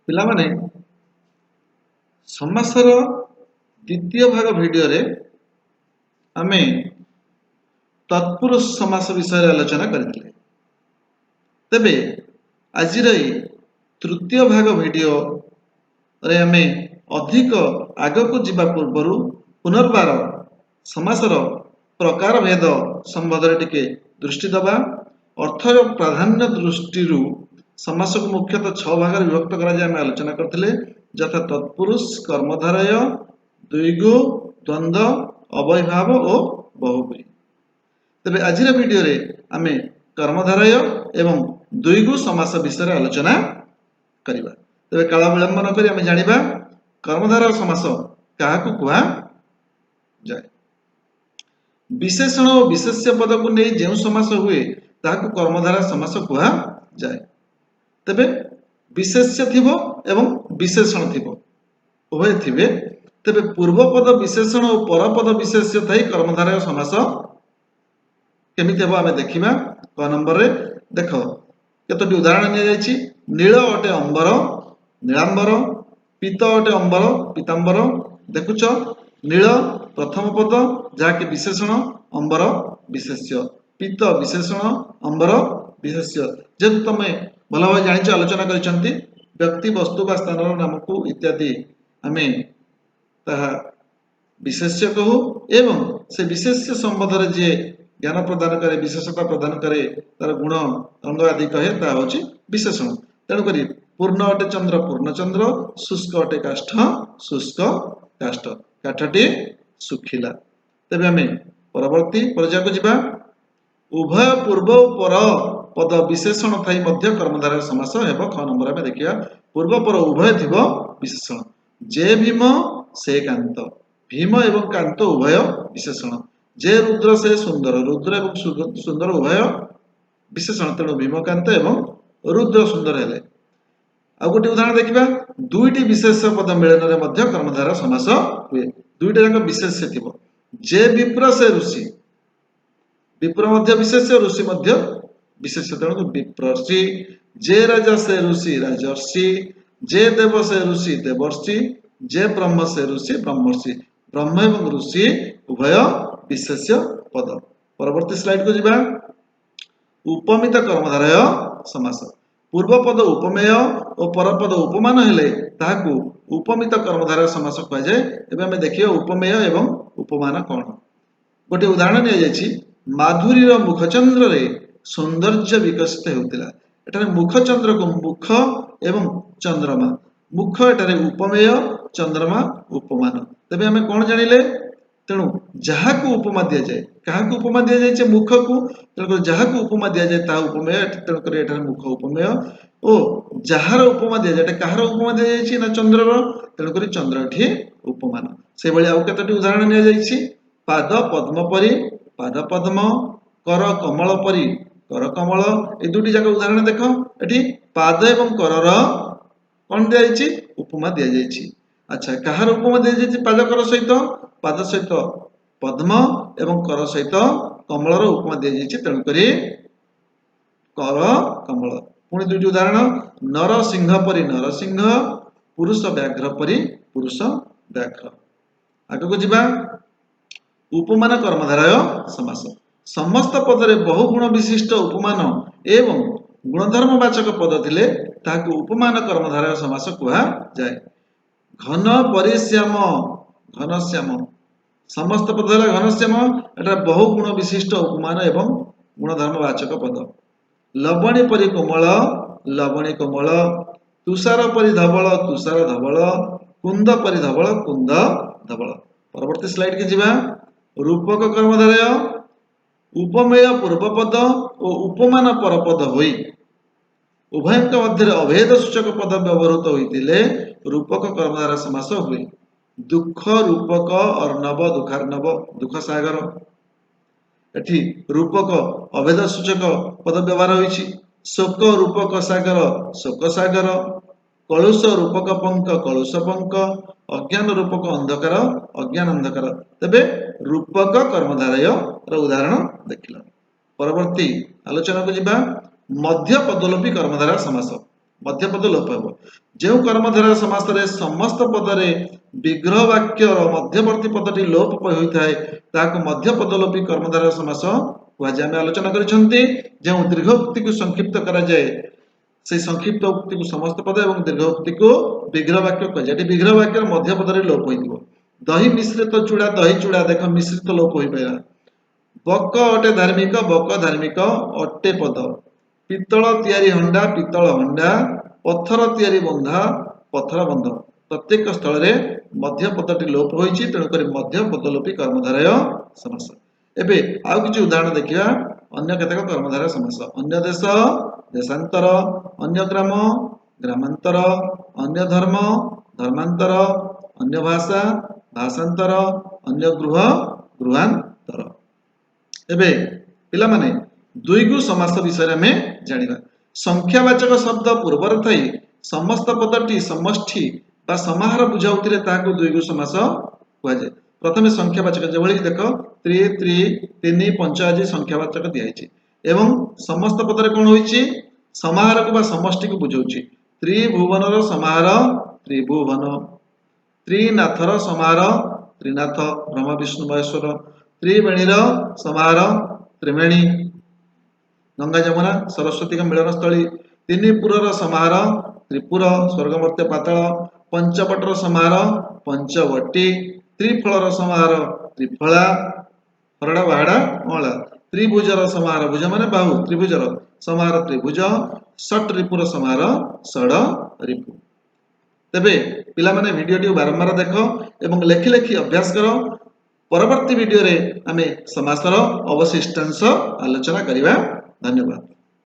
ପିଲାମାନେ ସମାସର ଦ୍ୱିତୀୟ ଭାଗ ଭିଡ଼ିଓରେ ଆମେ ତତ୍ପୁରୁଷ ସମାସ ବିଷୟରେ ଆଲୋଚନା କରିଥିଲେ। ତେବେ ଆଜିର ଏହି ତୃତୀୟ ଭାଗ ଭିଡ଼ିଓରେ ଆମେ ଅଧିକ ଆଗକୁ ଯିବା ପୂର୍ବରୁ ପୁନର୍ବାର ସମାସର ପ୍ରକାର ଭେଦ ସମ୍ବନ୍ଧରେ ଟିକେ ଦୃଷ୍ଟି ଦେବା। ଅର୍ଥର ପ୍ରାଧାନ୍ୟ ଦୃଷ୍ଟିରୁ ସମାସକୁ ମୁଖ୍ୟତଃ 6 ଭାଗରେ ବିଭକ୍ତ କରାଯାଇ ଆମେ ଆଲୋଚନା କରିଥିଲେ, ଯଥା ତତ୍ପୁରୁଷ, କର୍ମଧାରୟ, ଦ୍ୱିଗୁ, ଦ୍ୱନ୍ଦ୍ୱ, ଅବୟଭାବ ଓ ବହୁବ୍ରୀହି। ତେବେ ଆଜିର ଭିଡ଼ିଓରେ ଆମେ କର୍ମଧାରୟ ଏବଂ ଦ୍ୱିଗୁ ସମାସ ବିଷୟରେ ଆଲୋଚନା କରିବା। ତେବେ କାଳ ବିଳମ୍ବ ନ କରି ଆମେ ଜାଣିବା କର୍ମଧାରୟ ସମାସ କାହାକୁ କୁହାଯାଏ। ବିଶେଷଣ ଓ ବିଶେଷ୍ୟ ପଦକୁ ନେଇ ଯେଉଁ ସମାସ ହୁଏ ତାହାକୁ କର୍ମଧାରୟ ସମାସ କୁହାଯାଏ। ତେବେ ବିଶେଷ୍ୟ ଥିବ ଏବଂ ବିଶେଷଣ ଥିବ, ଉଭୟ ଥିବେ। ତେବେ ପୂର୍ବପଦ ବିଶେଷଣ ଓ ପରପଦ ବିଶେଷ୍ୟ ଥାଇ କର୍ମଧାରୟ ସମାସ କେମିତି ହେବ ଆମେ ଦେଖିବା। କ ନମ୍ବରରେ ଦେଖ କେତୋଟି ଉଦାହରଣ ନିଆଯାଇଛି। ନୀଳ ଅଟେ ଅମ୍ବର, ନୀଳାମ୍ବର। ପୀତ ଅଟେ ଅମ୍ବର, ପୀତାମ୍ବର। ଦେଖୁଛ ନୀଳ ପ୍ରଥମ ପଦ ଯାହାକି ବିଶେଷଣ, ଅମ୍ବର ବିଶେଷ୍ୟ। ପୀତ ବିଶେଷଣ, ଅମ୍ବର ବିଶେଷ୍ୟ। ଯେହେତୁ ତମେ ଭଲ ଭାବେ ଜାଣିଛ, ଆଲୋଚନା କରିଛନ୍ତି, ବ୍ୟକ୍ତି, ବସ୍ତୁ ବା ସ୍ଥାନର ନାମକୁ ଇତ୍ୟାଦି ଆମେ ତାହା ବିଶେଷ୍ୟ କହୁ ଏବଂ ସେ ବିଶେଷ୍ୟ ସମ୍ବନ୍ଧରେ ଯିଏ ଜ୍ଞାନ ପ୍ରଦାନ କରେ, ବିଶେଷତା ପ୍ରଦାନ କରେ, ତାର ଗୁଣ ରଙ୍ଗ ଆଦି କହେ, ତାହା ହେଉଛି ବିଶେଷଣ। ତେଣୁକରି ପୂର୍ଣ୍ଣ ଅଟେ ଚନ୍ଦ୍ର, ପୂର୍ଣ୍ଣଚନ୍ଦ୍ର। ଶୁଷ୍କ ଅଟେ କାଷ୍ଠ, ଶୁଷ୍କ କାଷ୍ଠ। କାଠଟି ଶୁଖିଲା। ତେବେ ଆମେ ପରବର୍ତ୍ତୀ ପର୍ଯ୍ୟାୟକୁ ଯିବା। ଉଭୟ ପୂର୍ବ ଓ ପର ପଦ ବିଶେଷଣ ଥାଇ ମଧ୍ୟ କର୍ମଧାରୟ ସମାସ ହେବ। ଖ ନମ୍ବର ଆମେ ଦେଖିବା। ପୂର୍ବ ପର ଉଭୟ ଥିବ ବିଶେଷଣ। ଯେ ଭୀମ ସେ କାନ୍ତ। ଭୀମ ଏବଂ କାନ୍ତ ଉଭୟ ବିଶେଷଣ। ଯେ ରୁଦ୍ର ସେ ସୁନ୍ଦର। ରୁଦ୍ର ଏବଂ ସୁନ୍ଦର ଉଭୟ ବିଶେଷଣ। ତେଣୁ ଭୀମକାନ୍ତ ଏବଂ ରୁଦ୍ର ସୁନ୍ଦର ହେଲେ। ଆଉ ଗୋଟିଏ ଉଦାହରଣ ଦେଖିବା। ଦୁଇଟି ବିଶେଷ ପଦ ମିଳନରେ ମଧ୍ୟ କର୍ମଧାରୟ ସମାସ ହୁଏ। ଦୁଇଟା ଯାକ ବିଶେଷ୍ୟ ଥିବ। ଯେ ବିପ୍ର ସେ ଋଷି। ବିପ୍ର ମଧ୍ୟ ବିଶେଷ୍ୟ, ଋଷି ମଧ୍ୟ ବିଶେଷ୍ୟ। ତେଣୁ ବିପ୍ରଷି। ଯେ ରାଜା ସେ ଋଷି ରାଜର୍ଷି। ଯେ ଦେବ ସେ ଋଷି ଦେବର୍ଷି। ଯେ ବ୍ରହ୍ମ ସେ ଋଷି ବ୍ରହ୍ମର୍ଷି। ବ୍ରହ୍ମ ଏବଂ ଋଷି ଉଭୟ ବିଶେଷ୍ୟ ପଦ। ପରବର୍ତ୍ତୀ ସ୍ଲାଇଡକୁ ଯିବା। ଉପମିତ କର୍ମଧାରୟ ସମାସ। ପୂର୍ବପଦ ଉପମେୟ ଓ ପରପଦ ଉପମାନ ହେଲେ ତାହାକୁ ଉପମିତ କର୍ମଧାରୟ ସମାସ କୁହାଯାଏ। ଏବେ ଆମେ ଦେଖିବା ଉପମେୟ ଏବଂ ଉପମାନ କଣ। ଗୋଟିଏ ଉଦାହରଣ ନିଆଯାଇଛି। ମାଧୁରୀର ମୁଖଚନ୍ଦ୍ରରେ ସୌନ୍ଦର୍ଯ୍ୟ ବିକଶିତ ହେଉଥିଲା। ଏଠାରେ ମୁଖଚନ୍ଦ୍ରକୁ ମୁଖ ଏବଂ ଚନ୍ଦ୍ରମା। ମୁଖ ଏଠାରେ ଉପମେୟ, ଚନ୍ଦ୍ରମା ଉପମାନ। ତେବେ ଆମେ କଣ ଜାଣିଲେ? ତେଣୁ ଯାହାକୁ ଉପମା ଦିଆଯାଏ, କାହାକୁ ଉପମା ଦିଆଯାଇଛି? ମୁଖକୁ। ତେଣୁକରି ଯାହାକୁ ଉପମା ଦିଆଯାଏ ତାହା ଉପମେୟ। ତେଣୁକରି ଏଠାରେ ମୁଖ ଉପମେୟ। ଓ ଯାହାର ଉପମା ଦିଆଯାଏ, ଏଟା କାହାର ଉପମା ଦିଆଯାଇଛି? ନା ଚନ୍ଦ୍ରର। ତେଣୁକରି ଚନ୍ଦ୍ର ଏଠି ଉପମାନ। ସେଭଳି ଆଉ କେତୋଟି ଉଦାହରଣ ନିଆଯାଇଛି। ପାଦ ପଦ୍ମ ପରି, ପାଦ ପଦ୍ମ। କର କମଳ ପରି, କର କମଳ। এই ଦୁଇଟି ଯାକ ଉଦାହରଣ ଦେଖ। ଏଠି ପାଦ ଏବଂ କରର କଣ ଦିଆଯାଇଛି? ଉପମା ଦିଆଯାଇଛି। ଆଚ୍ଛା, କାହାର ଉପମା ଦିଆଯାଇଛି ପାଦ କର ସହିତ? ପାଦ ସହିତ ପଦ୍ମ ଏବଂ କର ସହିତ କମଳର ଉପମା ଦିଆଯାଇଛି। ତେଣୁକରି କର କମଳ। ପୁଣି ଦୁଇଟି ଉଦାହରଣ। ନର ସିଂହ ପରି ନରସିଂହ, ପୁରୁଷ ବ୍ୟାଘ୍ର ପରି ପୁରୁଷ ବ୍ୟାଘ୍ର। ଆଗକୁ ଯିବା। ଉପମାନ କର୍ମଧାରୟ ସମାସ। ସମସ୍ତ ପଦରେ ବହୁ ଗୁଣ ବିଶିଷ୍ଟ ଉପମାନ ଏବଂ ଗୁଣଧର୍ମବାଚକ ପଦ ଥିଲେ ତାହାକୁ ଉପମାନ କର୍ମଧାରୟ ସମାସ କୁହାଯାଏ। ଘନ ପରିଶ୍ୟାମ, ଘନଶ୍ୟାମ। ସମସ୍ତ ପଦ ହେଲା ଘନଶ୍ୟାମ। ଏଠାରେ ବହୁ ଗୁଣ ବିଶିଷ୍ଟ ଉପମାନ ଏବଂ ଗୁଣଧର୍ମବାଚକ ପଦ। ଲବଣୀ ପରି କୋମଳ, ଲବଣୀ କୋମଳ। ତୁଷାର ପରି ଧବଳ, ତୁଷାର ଧବଳ। କୁନ୍ଦ ପରି ଧବଳ, କୁନ୍ଦ ଧବଳ। ପରବର୍ତ୍ତୀ ସ୍ଲାଇଡ୍ କି ଯିବା। ରୂପକ କର୍ମଧାରୟ। ଉପମେୟ ପୂର୍ବପଦ ଓ ଉପମାନ ପରପଦ ହୋଇ ଉଭୟଙ୍କ ମଧ୍ୟରେ ଅଭେଦ ସୂଚକ ପଦ ବ୍ୟବହୃତ ହୋଇଥିଲେ ରୂପକ କର୍ମଧାରୟ ସମାସ ହୁଏ। ଦୁଃଖ ରୂପକ ଅର୍ଣ୍ଣବ, ଦୁଃଖାର୍ଣ୍ଣବ, ଦୁଃଖ ସାଗର। ଏଠି ରୂପକ ଅଭେଦ ସୂଚକ ପଦ ବ୍ୟବହାର ହୋଇଛି। ଶୋକ ରୂପକ ସାଗର, ଶୋକ ସାଗର। କଳୁଷ ରୂପକ ପଙ୍କ, କଳୁଷ ପଙ୍କ। ଅଜ୍ଞାନ ରୂପକ ଅନ୍ଧକାର, ଅଜ୍ଞାନ ଅନ୍ଧକାର। ତେବେ ରୂପକ କର୍ମଧାରୟ ର ଉଦାହରଣ ଦେଖିଲ। ପରବର୍ତ୍ତୀ ଆଲୋଚନାକୁ ଯିବା। ମଧ୍ୟ ପଦଲୋପୀ କର୍ମଧାରୟ ସମାସ। मध्यपद लोप हेबो जो कर्मधारय समास रे समस्त पदरे विग्रह वाक्यर मध्यवर्ती पदटी लोप होइथाय ताको मध्यपद लोपी कर्मधारय समास कुहाजे। आमे आलोचना करिसंती जो दीर्घ उक्ति को संक्षिप्त करा जाए से संक्षिप्त उक्ति को समस्त पद एवं दीर्घ उक्ति को विग्रह वाक्य कह जाए। विग्रह वाक्य मध्य पद लोप हो दही मिश्रित चूड़ा दही चूड़ा देख मिश्रित लोप हो पारा। बक अटे धार्मिक बक धार्मिक अटे पद पितल तैयारी हंडा पितल हंडा पत्थर तैयारी बंधा पत्थर बंध प्रत्येक स्थल रे मध्य पदटी लोप होइछि तेणुकर मध्य पदलोपी कर्मधारय समास। एबे आउ किछि उदाहरण देखिया अन्य केतेक कर्मधारय समास। अन्य देश देशांतर अन्य ग्राम ग्रामांतर अन्य धर्म धर्मांतर अन्य भाषा भाषांतर अन्य गृह गृहांतर। एबे पिला माने द्विगु समास विषय में जानिबा। संख्यावाचक शब्द पूर्वर थई समस्त पदटी समष्टि बा समाहार बुझाउतिले ताको द्विगु समास कुहाजे। प्रथमे संख्यावाचक जेभଳି देख त्रि त्रि तिनि पंच आदि संख्यावाचक दियाइछि एवं समस्त पदरे कोन होइछि समाहार को बा समष्टि को बुझाउछि। त्रिभुवनर समाहार त्रिभुवन त्रिनाथर समाहार त्रिनाथ ब्रह्मा विष्णु महेश्वर त्रिवेणीर समाहार त्रिवेणी गंगा जमुना सरस्वती का मिलन स्थली तिनिपुरर समाहार त्रिपुर स्वर्गमर्त्य पाताल पंचवटर समाहार पंचवटी त्रिफलर समाहार त्रिफला हरड़ा बाहड़ा अला त्रिभुजर समाहार भुज माने बाहु त्रिभुजर समाहार त्रिभुज षट रिपुर समाहार षड रिपु। तेबे पिला माने वीडियो टी बारंबार देख एवं लेखि लेखि अभ्यास करो। परवर्ती वीडियो रे आमे समासर अवशिष्टांश आलोचना करिबा। धन्यवाद।